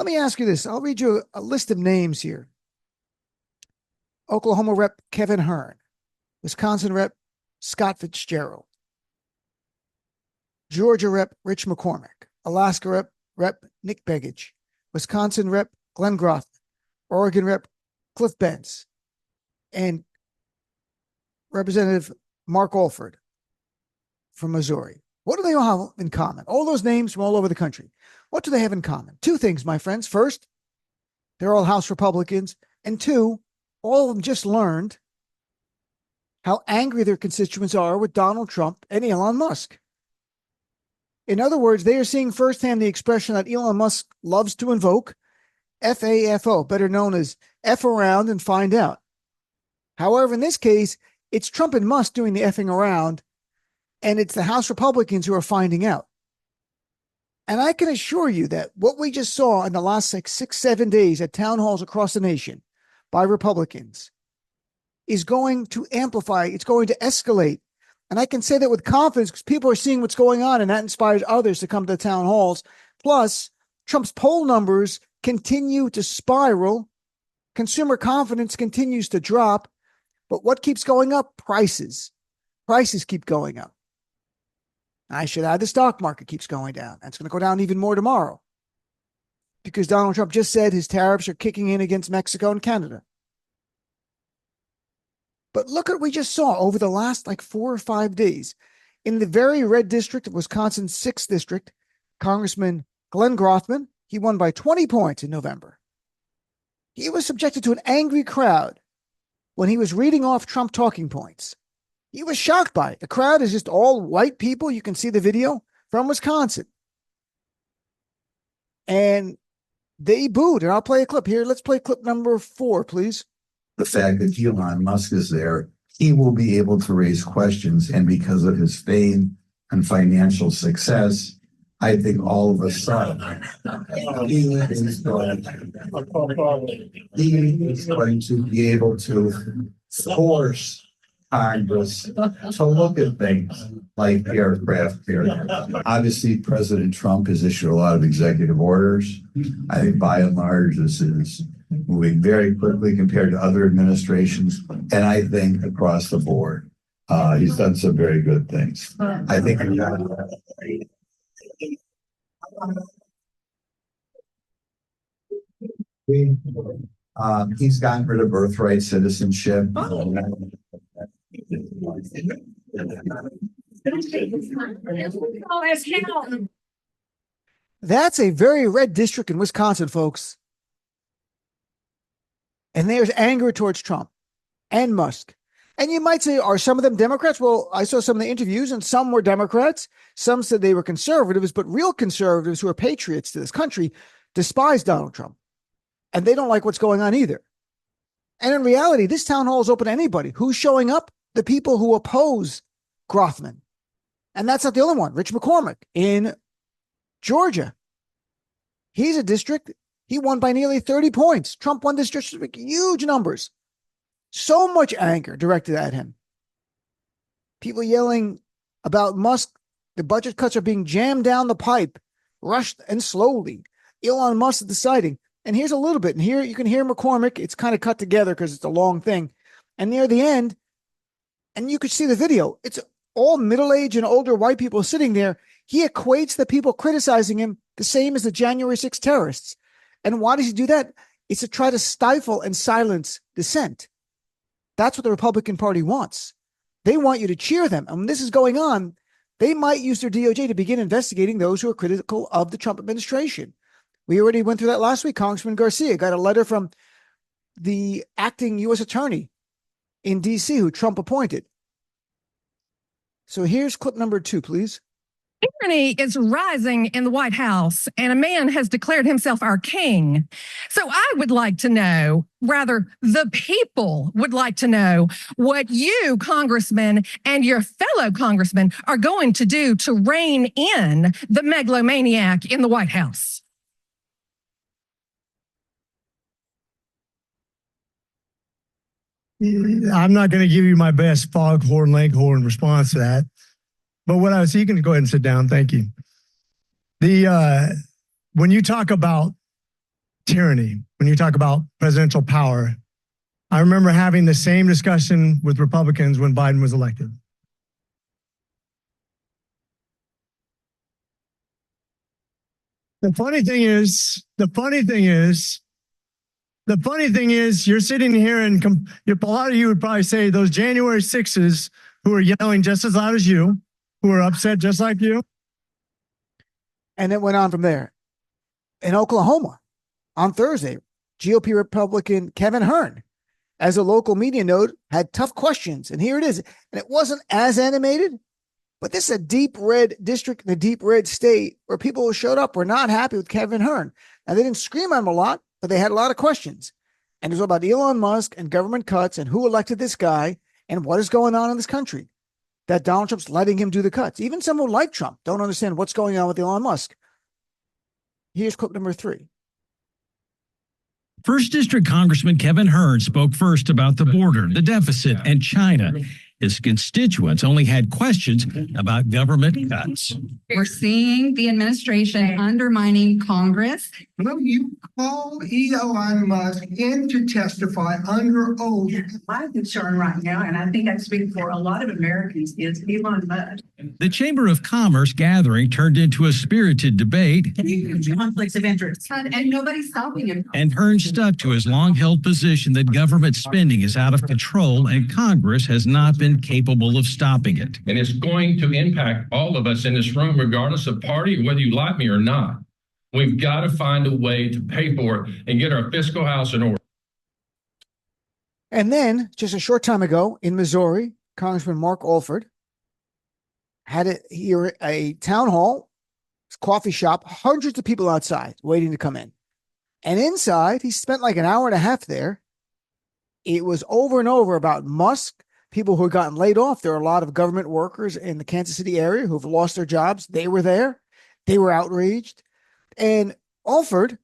Let me ask you this. I'll read you a list of names here. Oklahoma Rep. Kevin Hern, Wisconsin Rep. Scott Fitzgerald, Georgia Rep. Rich McCormick, Alaska Rep. Nick Begich, Wisconsin Rep. Glenn Grothman, Oregon Rep. Cliff Benz, and Representative Mark Alford from Missouri. What do they all have in common? All those names from all over the country. What do they have in common? Two things, my friends. First, they're all House Republicans. And two, all of them just learned how angry their constituents are with Donald Trump and Elon Musk. In other words, they are seeing firsthand the expression that Elon Musk loves to invoke, FAFO, better known as F around and find out. However, in this case, it's Trump and Musk doing the effing around, and it's the House Republicans who are finding out. And I can assure you that what we just saw in the last 6-7 days at town halls across the nation by Republicans is going to amplify. It's going to escalate. And I can say that with confidence because people are seeing what's going on, and that inspires others to come to the town halls. Plus, Trump's poll numbers continue to spiral. Consumer confidence continues to drop. But what keeps going up? Prices. Prices keep going up. I should add the stock market keeps going down. That's going to go down even more tomorrow because Donald Trump just said his tariffs are kicking in against Mexico and Canada. But look at what we just saw over the last 4 or 5 days. In the very red district of Wisconsin's 6th district, Congressman Glenn Grothman, he won by 20 points in November. He was subjected to an angry crowd when he was reading off Trump talking points. He was shocked by it. The crowd is just all white people. You can see the video from Wisconsin. And they booed. And I'll play a clip here. Let's play clip number 4, please. The fact that Elon Musk is there, he will be able to raise questions. And because of his fame and financial success, I think all of a sudden, he is going to be able to force Congress to look at things like aircraft carriers. Obviously, President Trump has issued a lot of executive orders. I think by and large, this is moving very quickly compared to other administrations. And I think across the board, he's done some very good things. I think he's gotten rid of birthright citizenship. That's a very red district in Wisconsin, folks. And there's anger towards Trump and Musk. And you might say, are some of them Democrats? Well, I saw some of the interviews and some were Democrats. Some said they were conservatives, but real conservatives who are patriots to this country despise Donald Trump. And they don't like what's going on either. And in reality, this town hall is open to anybody. Who's showing up? The people who oppose Grothman. And that's not the only one. Rich McCormick in Georgia. He's a district. He won by nearly 30 points. Trump won this district, huge numbers. So much anger directed at him. People yelling about Musk. The budget cuts are being jammed down the pipe, rushed and slowly. Elon Musk is deciding. And here's a little bit. And here you can hear McCormick. It's kind of cut together because it's a long thing. And near the end, and you could see the video, it's all middle-aged and older white people sitting there. He equates the people criticizing him the same as the January 6th terrorists. And why does he do that? It's to try to stifle and silence dissent. That's what the Republican Party wants. They want you to cheer them. And when this is going on, they might use their DOJ to begin investigating those who are critical of the Trump administration. We already went through that last week. Congressman Garcia got a letter from the acting U.S. attorney in D.C. who Trump appointed. So here's clip number 2, please. Tyranny is rising in the White House, and a man has declared himself our king. So I would like to know, rather, the people would like to know what you, congressmen, and your fellow congressmen are going to do to rein in the megalomaniac in the White House. I'm not going to give you my best foghorn leghorn response to that. But what I was, you can go ahead and sit down. Thank you. When you talk about tyranny. When you talk about presidential power, I remember having the same discussion with Republicans when Biden was elected. The funny thing is, you're sitting here and a lot of you would probably say those January 6s who are yelling just as loud as you, who are upset just like you. And it went on from there. In Oklahoma, on Thursday, GOP Republican Kevin Hern, as a local media note, had tough questions. And here it is. And it wasn't as animated, but this is a deep red district in a deep red state where people who showed up were not happy with Kevin Hern. Now, they didn't scream at him a lot, but they had a lot of questions. And it was all about Elon Musk and government cuts and who elected this guy and what is going on in this country that Donald Trump's letting him do the cuts. Even some who like Trump don't understand what's going on with Elon Musk. Here's clip number 3. First District Congressman Kevin Hern spoke first about the border, the deficit, and China. His constituents only had questions about government cuts. We're seeing the administration undermining Congress. Will you call Elon Musk in to testify under oath? My concern right now, and I think I speak for a lot of Americans, is Elon Musk. The Chamber of Commerce gathering turned into a spirited debate, Conflicts of interest. And nobody's stopping him. and Hern stuck to his long-held position that government spending is out of control and Congress has not been capable of stopping it. And it's going to impact all of us in this room, regardless of party or whether you like me or not. We've got to find a way to pay for it and get our fiscal house in order. And then, just a short time ago in Missouri, Congressman Mark Alford had a town hall, coffee shop, hundreds of people outside waiting to come in. And inside, he spent like an hour and a half there. It was over and over about Musk, people who had gotten laid off. There are a lot of government workers in the Kansas City area who've lost their jobs. They were there. They were outraged. And Alford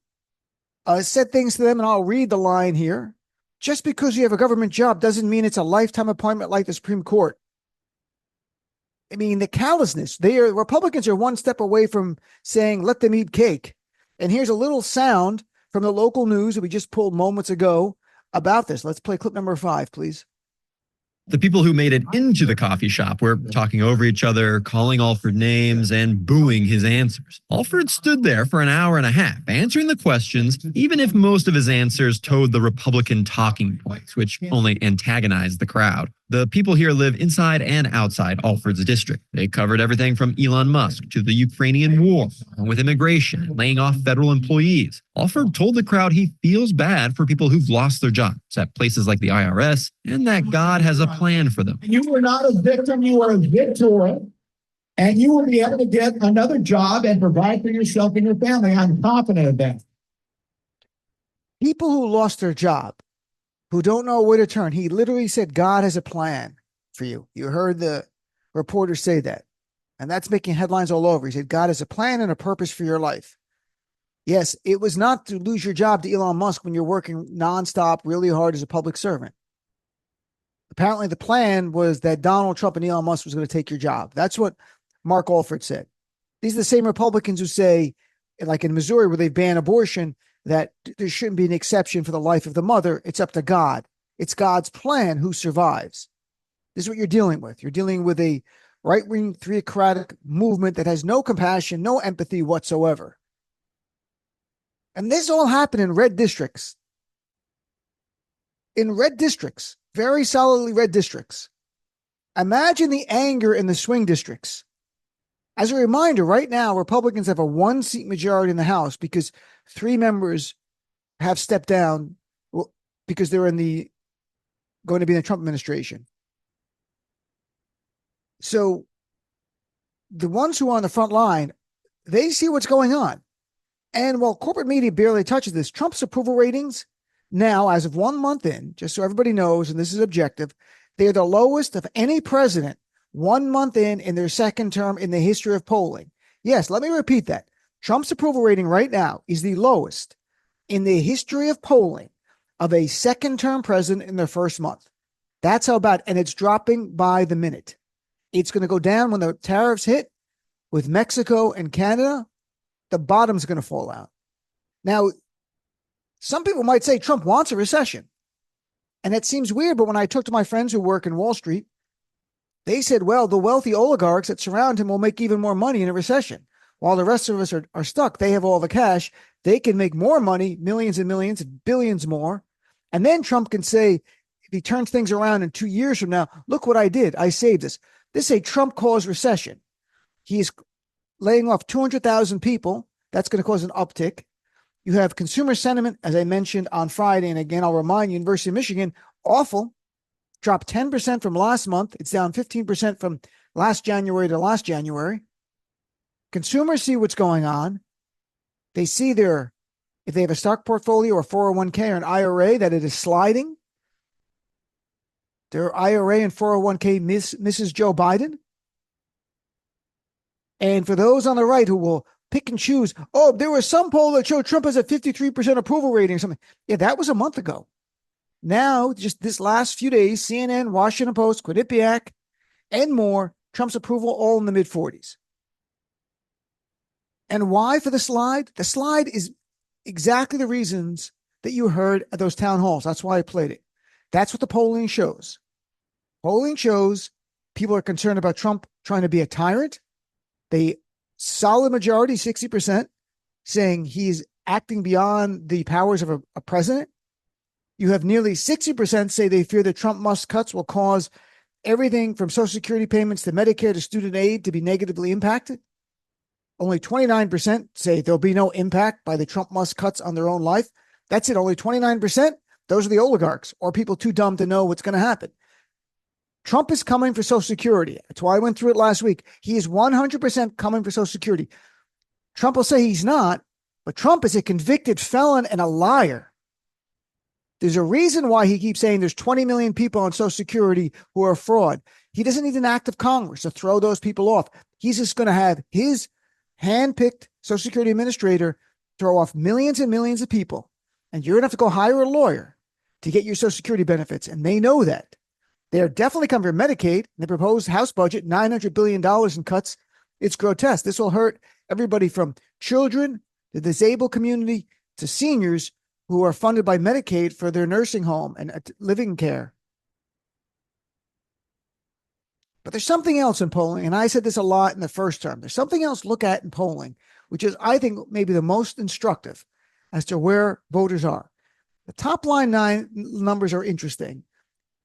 said things to them, and I'll read the line here. Just because you have a government job doesn't mean it's a lifetime appointment like the Supreme Court. I mean, the callousness. Republicans are one step away from saying, let them eat cake. And here's a little sound from the local news that we just pulled moments ago about this. Let's play clip number 5, please. The people who made it into the coffee shop were talking over each other, calling Alford names, and booing his answers. Alford stood there for an hour and a half, answering the questions, even if most of his answers toed the Republican talking points, which only antagonized the crowd. The people here live inside and outside Alford's district. They covered everything from Elon Musk to the Ukrainian war, along with immigration and laying off federal employees. Alford told the crowd he feels bad for people who've lost their jobs at places like the IRS and that God has a plan for them. You were not a victim, you were a victor, and you will be able to get another job and provide for yourself and your family. I'm confident of that. People who lost their job, who don't know where to turn. He literally said, God has a plan for you. You heard the reporter say that. And that's making headlines all over. He said, God has a plan and a purpose for your life. Yes, it was not to lose your job to Elon Musk when you're working nonstop, really hard as a public servant. Apparently, the plan was that Donald Trump and Elon Musk was going to take your job. That's what Mark Alford said. These are the same Republicans who say, like in Missouri, where they ban abortion, that there shouldn't be an exception for the life of the mother. It's up to God. It's God's plan who survives. This is what you're dealing with. You're dealing with a right-wing theocratic movement that has no compassion, no empathy whatsoever. And this all happened in red districts. In red districts, very solidly red districts. Imagine the anger in the swing districts. As a reminder, right now, Republicans have a 1-seat majority in the House because 3 members have stepped down because they're going to be in the Trump administration. So the ones who are on the front line, they see what's going on. And while corporate media barely touches this, Trump's approval ratings now, as of 1 month in, just so everybody knows, and this is objective, they're the lowest of any president 1 month in their second term in the history of polling. Yes, let me repeat that. Trump's approval rating right now is the lowest in the history of polling of a second-term president in their first month. That's how bad, and it's dropping by the minute. It's going to go down when the tariffs hit with Mexico and Canada. The bottom's going to fall out. Now, Some people might say Trump wants a recession. And it seems weird, but when I talk to my friends who work in Wall Street, they said, well, the wealthy oligarchs that surround him will make even more money in a recession. While the rest of us are stuck, they have all the cash. They can make more money, millions and millions, billions more. And then Trump can say, if he turns things around in 2 years from now, look what I did. I saved this. This is a Trump-caused recession. He's laying off 200,000 people. That's going to cause an uptick. You have consumer sentiment, as I mentioned on Friday. And again, I'll remind you, University of Michigan, awful. Dropped 10% from last month. It's down 15% from last January to last January. Consumers see what's going on. They see if they have a stock portfolio or 401k or an IRA, that it is sliding. Their IRA and 401k misses Joe Biden. And for those on the right who will pick and choose, oh, there was some poll that showed Trump has a 53% approval rating or something. Yeah, that was a month ago. Now, just this last few days, CNN, Washington Post, Quinnipiac, and more, Trump's approval all in the mid-40s. And why for the slide? The slide is exactly the reasons that you heard at those town halls. That's why I played it. That's what the polling shows. Polling shows people are concerned about Trump trying to be a tyrant. The solid majority, 60%, saying he's acting beyond the powers of a president. You have nearly 60% say they fear that Trump-Musk cuts will cause everything from Social Security payments to Medicare to student aid to be negatively impacted. Only 29% say there'll be no impact by the Trump-Musk cuts on their own life. That's it, only 29%. Those are the oligarchs or people too dumb to know what's going to happen. Trump is coming for Social Security. That's why I went through it last week. He is 100% coming for Social Security. Trump will say he's not, but Trump is a convicted felon and a liar. There's a reason why he keeps saying there's 20 million people on Social Security who are fraud. He doesn't need an act of Congress to throw those people off. He's just going to have his hand-picked Social Security administrator throw off millions and millions of people. And you're going to have to go hire a lawyer to get your Social Security benefits. And they know that. They're definitely coming for Medicaid. The proposed House budget, $900 billion in cuts. It's grotesque. This will hurt everybody from children, the disabled community, to seniors who are funded by Medicaid for their nursing home and living care. But there's something else in polling, and I said this a lot in the first term. There's something else to look at in polling, which is, I think, maybe the most instructive as to where voters are. The top line 9 numbers are interesting,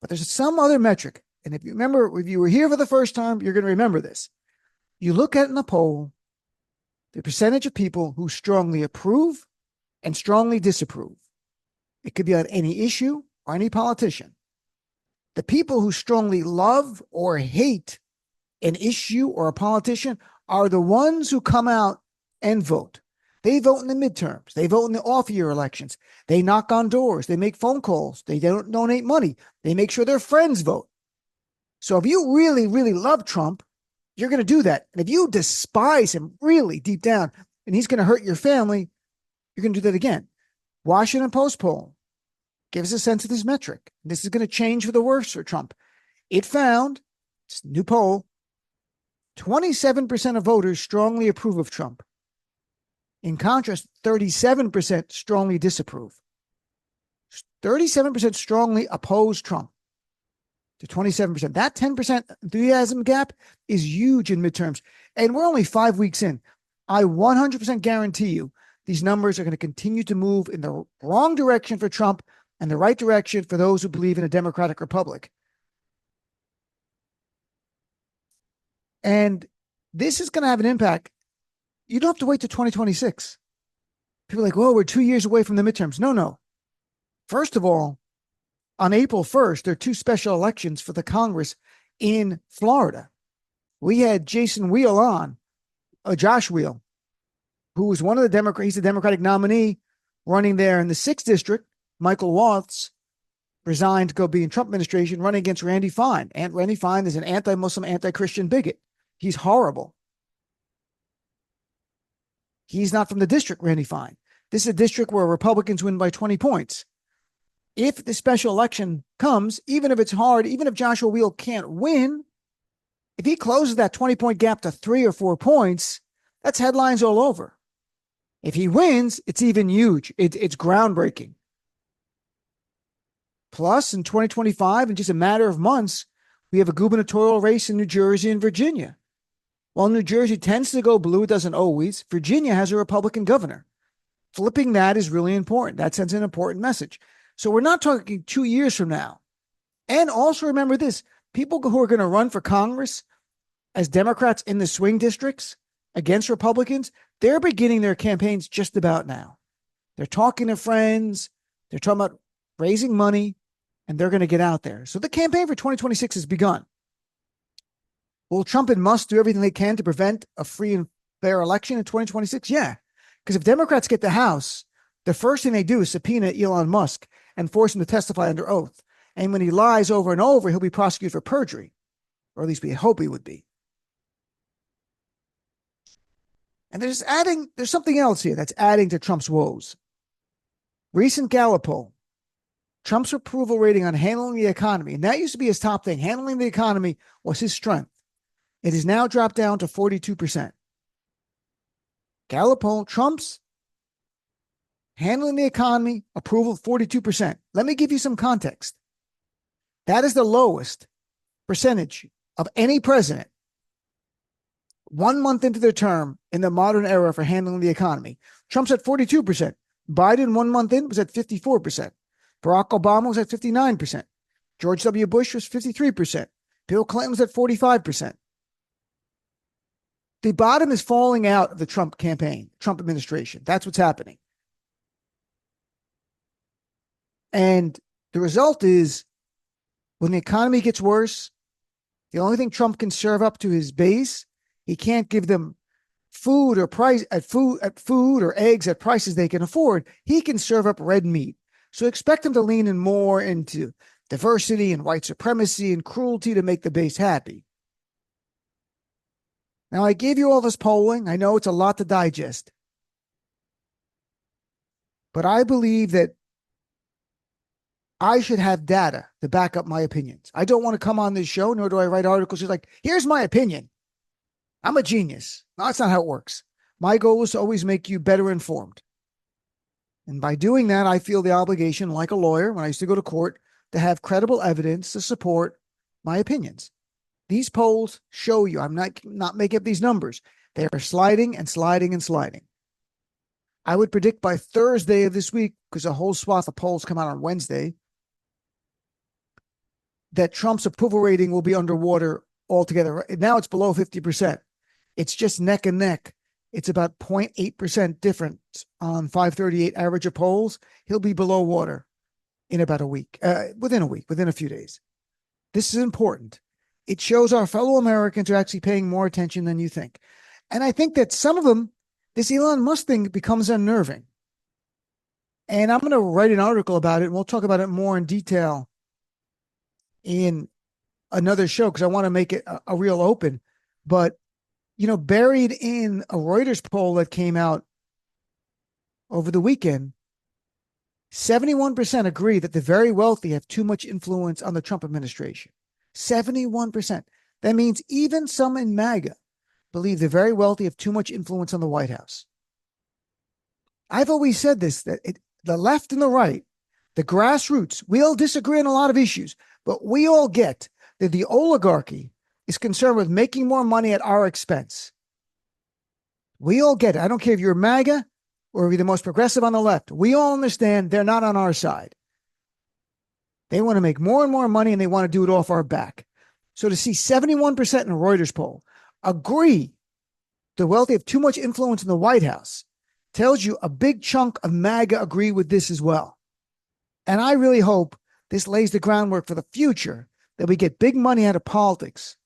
but there's some other metric. And if you remember, if you were here for the first time, you're going to remember this. You look at in the poll, the percentage of people who strongly approve and strongly disapprove. It could be on any issue or any politician. The people who strongly love or hate an issue or a politician are the ones who come out and vote. They vote in the midterms. They vote in the off-year elections. They knock on doors. They make phone calls. They don't donate money. They make sure their friends vote. So if you really, really love Trump, you're going to do that. And if you despise him really deep down and he's going to hurt your family, you're going to do that again. Washington Post poll gives a sense of this metric. This is going to change for the worse for Trump. It found, it's a new poll, 27% of voters strongly approve of Trump. In contrast, 37% strongly disapprove. 37% strongly oppose Trump to 27%. That 10% enthusiasm gap is huge in midterms. And we're only 5 weeks in. I 100% guarantee you these numbers are going to continue to move in the wrong direction for Trump and the right direction for those who believe in a democratic republic. And this is going to have an impact. You don't have to wait till 2026. People are like, well, we're 2 years away from the midterms. No. First of all, on April 1st, there are 2 special elections for the Congress in Florida. We had Jason Wheel on, Josh Wheel, who was one of the Democrats. He's the Democratic nominee running there in the 6th district. Michael Waltz resigned to go be in Trump administration, running against Randy Fine. And Randy Fine is an anti-Muslim, anti-Christian bigot. He's horrible. He's not from the district, Randy Fine. This is a district where Republicans win by 20 points. If the special election comes, even if it's hard, even if Joshua Wheel can't win, if he closes that 20-point gap to 3 or 4 points, that's headlines all over. If he wins, it's even huge. It's groundbreaking. Plus, in 2025, in just a matter of months, we have a gubernatorial race in New Jersey and Virginia. While New Jersey tends to go blue, it doesn't always. Virginia has a Republican governor. Flipping that is really important. That sends an important message. So we're not talking 2 years from now. And also remember this, people who are going to run for Congress as Democrats in the swing districts against Republicans, they're beginning their campaigns just about now. They're talking to friends. They're talking about raising money, and they're going to get out there. So the campaign for 2026 has begun. Will Trump and Musk do everything they can to prevent a free and fair election in 2026? Yeah, because if Democrats get the House, the first thing they do is subpoena Elon Musk and force him to testify under oath. And when he lies over and over, he'll be prosecuted for perjury, or at least we hope he would be. And there's something else here that's adding to Trump's woes. Recent Gallup poll, Trump's approval rating on handling the economy, and that used to be his top thing. Handling the economy was his strength. It has now dropped down to 42%. Gallup poll, Trump's handling the economy, approval 42%. Let me give you some context. That is the lowest percentage of any president 1 month into their term in the modern era for handling the economy. Trump's at 42%. Biden 1 month in was at 54%. Barack Obama was at 59%. George W. Bush was 53%. Bill Clinton was at 45%. The bottom is falling out of the Trump campaign, Trump administration. That's what's happening. And the result is when the economy gets worse, the only thing Trump can serve up to his base, he can't give them food or eggs at prices they can afford. He can serve up red meat. So expect him to lean in more into diversity and white supremacy and cruelty to make the base happy. Now, I gave you all this polling. I know it's a lot to digest. But I believe that I should have data to back up my opinions. I don't want to come on this show, nor do I write articles just like, here's my opinion. I'm a genius. No, that's not how it works. My goal is to always make you better informed. And by doing that, I feel the obligation, like a lawyer, when I used to go to court, to have credible evidence to support my opinions. These polls show you, I'm not making up these numbers. They are sliding and sliding and sliding. I would predict by Thursday of this week, because a whole swath of polls come out on Wednesday, that Trump's approval rating will be underwater altogether. Now it's below 50%. It's just neck and neck. It's about 0.8% difference on 538 average of polls. He'll be below water in about a week, within a few days. This is important. It shows our fellow Americans are actually paying more attention than you think. And I think that some of them, this Elon Musk thing becomes unnerving. And I'm going to write an article about it, and we'll talk about it more in detail in another show, because I want to make it a real open. But, you know, buried in a Reuters poll that came out over the weekend, 71% agree that the very wealthy have too much influence on the Trump administration. 71%. That means even some in MAGA believe the very wealthy have too much influence on the White House. I've always said this, that the left and the right, the grassroots, we all disagree on a lot of issues, but we all get that the oligarchy is concerned with making more money at our expense. We all get it. I don't care if you're MAGA or if you're the most progressive on the left. We all understand they're not on our side. They want to make more and more money, and they want to do it off our back. So to see 71% in a Reuters poll agree the wealthy have too much influence in the White House tells you a big chunk of MAGA agree with this as well. And I really hope this lays the groundwork for the future, that we get big money out of politics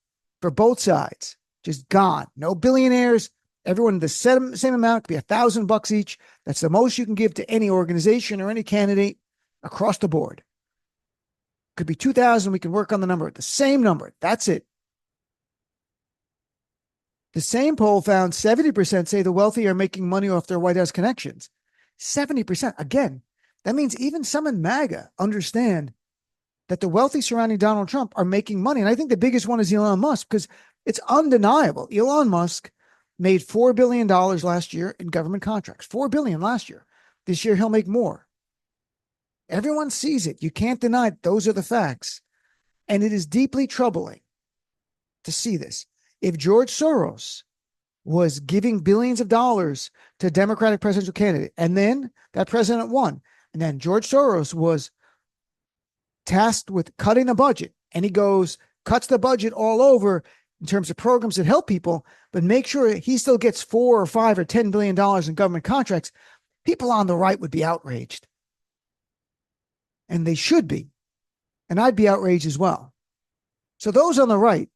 for both sides. Just gone. No billionaires. Everyone the same amount. It could be $1,000 each. That's the most you can give to any organization or any candidate across the board. Could be 2,000. We can work on the number. The same number. That's it. The same poll found 70% say the wealthy are making money off their White House connections. 70%. Again, that means even some in MAGA understand that the wealthy surrounding Donald Trump are making money. And I think the biggest one is Elon Musk, because it's undeniable. Elon Musk made $4 billion last year in government contracts. $4 billion last year. This year, he'll make more. Everyone sees it. You can't deny it. Those are the facts. And it is deeply troubling to see this. If George Soros was giving billions of dollars to a Democratic presidential candidate, and then that president won, and then George Soros was tasked with cutting the budget, and he cuts the budget all over in terms of programs that help people, but make sure he still gets $4 or $5 or $10 billion in government contracts, people on the right would be outraged. And they should be. And I'd be outraged as well. So those on the right,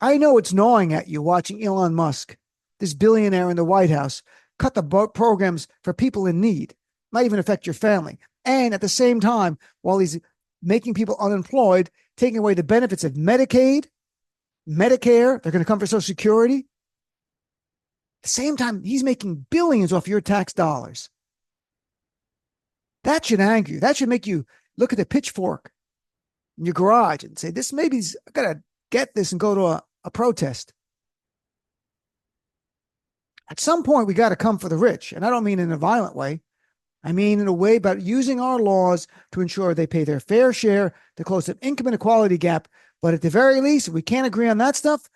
I know it's gnawing at you watching Elon Musk, this billionaire in the White House, cut the programs for people in need, might even affect your family. And at the same time, while he's making people unemployed, taking away the benefits of Medicaid, Medicare, they're going to come for Social Security. At the same time, he's making billions off your tax dollars. That should anger you. That should make you look at the pitchfork in your garage and say, this maybe's got to get this and go to a protest. At some point, we got to come for the rich. And I don't mean in a violent way. I mean in a way about using our laws to ensure they pay their fair share to close the income inequality gap. But at the very least, if we can't agree on that stuff,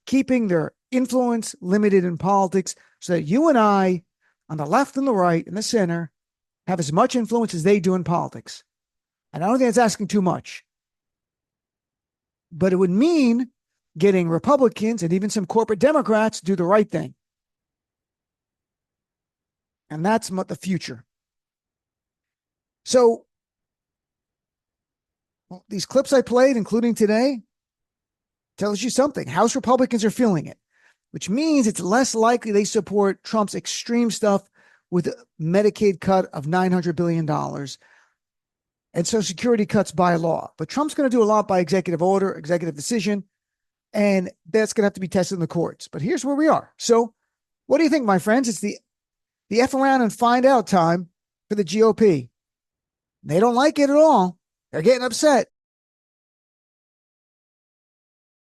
keeping their influence limited in politics so that you and I, on the left and the right and the center, have as much influence as they do in politics. And I don't think that's asking too much. But it would mean getting Republicans and even some corporate Democrats to do the right thing. And that's what the future. So these clips I played, including today, tells you something. House Republicans are feeling it, which means it's less likely they support Trump's extreme stuff with a Medicaid cut of $900 billion and Social Security cuts by law. But Trump's going to do a lot by executive order, executive decision, and that's going to have to be tested in the courts. But here's where we are. So what do you think, my friends? It's the F around and find out time for the GOP. They don't like it at all. They're getting upset.